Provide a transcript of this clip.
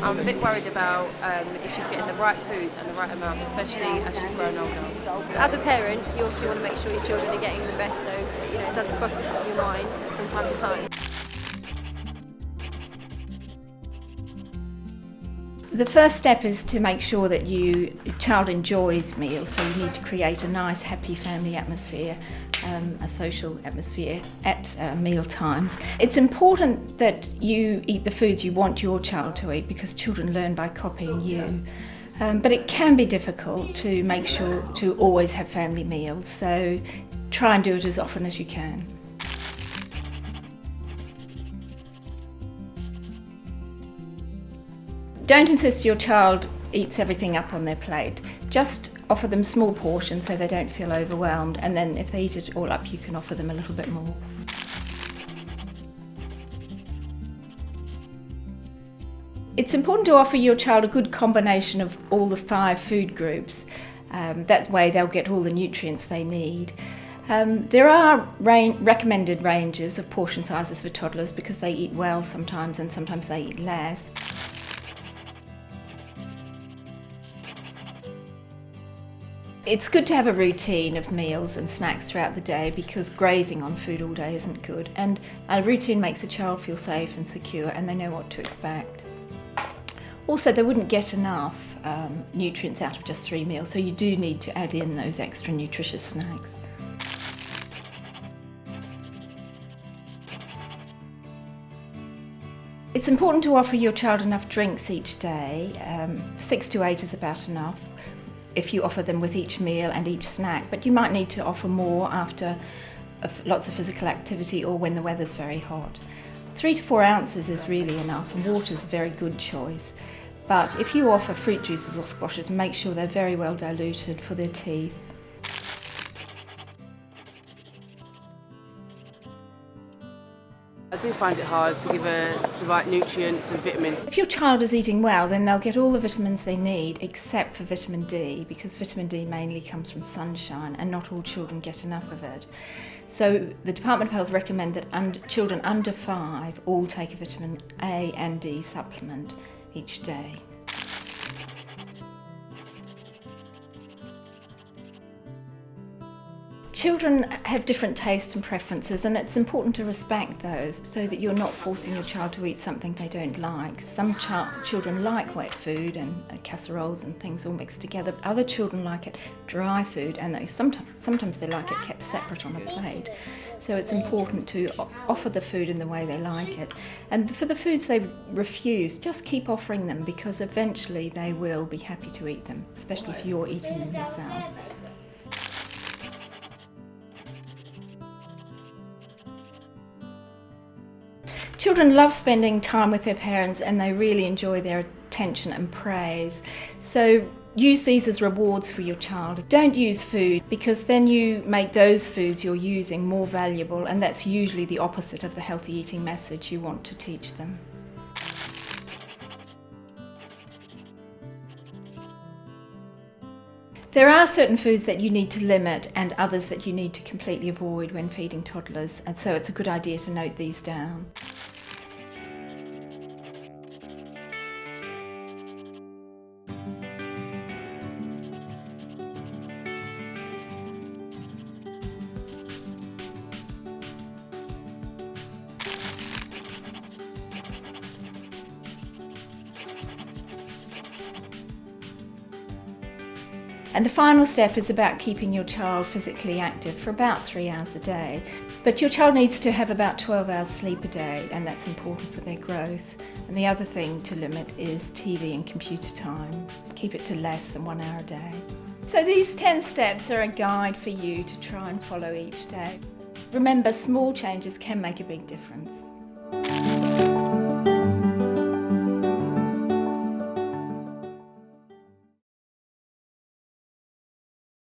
I'm a bit worried about if she's getting the right foods and the right amount, especially as she's growing older. So as a parent, you obviously want to make sure your children are getting the best, so it does cross your mind from time to time. The first step is to make sure that your child enjoys meals, so you need to create a nice, happy family atmosphere, a social atmosphere at meal times. It's important that you eat the foods you want your child to eat because children learn by copying you. But it can be difficult to make sure to always have family meals, so try and do it as often as you can. Don't insist your child eats everything up on their plate. Just offer them small portions so they don't feel overwhelmed, and then if they eat it all up, you can offer them a little bit more. It's important to offer your child a good combination of all the 5 food groups. That way they'll get all the nutrients they need. There are recommended ranges of portion sizes for toddlers because they eat well sometimes and sometimes they eat less. It's good to have a routine of meals and snacks throughout the day because grazing on food all day isn't good, and a routine makes a child feel safe and secure and they know what to expect. Also, they wouldn't get enough nutrients out of just 3 meals, so you do need to add in those extra nutritious snacks. It's important to offer your child enough drinks each day. 6 to 8 is about enough if you offer them with each meal and each snack, but you might need to offer more after lots of physical activity or when the weather's very hot. 3 to 4 ounces is really enough, and water's a very good choice. But if you offer fruit juices or squashes, make sure they're very well diluted for their teeth. I do find it hard to give her the right nutrients and vitamins. If your child is eating well, then they'll get all the vitamins they need except for vitamin D, because vitamin D mainly comes from sunshine and not all children get enough of it. So the Department of Health recommend that children under 5 all take a vitamin A and D supplement each day. Children have different tastes and preferences, and it's important to respect those so that you're not forcing your child to eat something they don't like. Some children like wet food and casseroles and things all mixed together, but other children like it dry food, and sometimes they like it kept separate on a plate. So it's important to offer the food in the way they like it. And for the foods they refuse, just keep offering them because eventually they will be happy to eat them, especially if you're eating them yourself. Children love spending time with their parents and they really enjoy their attention and praise. So use these as rewards for your child. Don't use food because then you make those foods you're using more valuable, and that's usually the opposite of the healthy eating message you want to teach them. There are certain foods that you need to limit and others that you need to completely avoid when feeding toddlers, and so it's a good idea to note these down. And the final step is about keeping your child physically active for about 3 hours a day. But your child needs to have about 12 hours sleep a day, and that's important for their growth. And the other thing to limit is TV and computer time. Keep it to less than 1 hour a day. So these 10 steps are a guide for you to try and follow each day. Remember, small changes can make a big difference.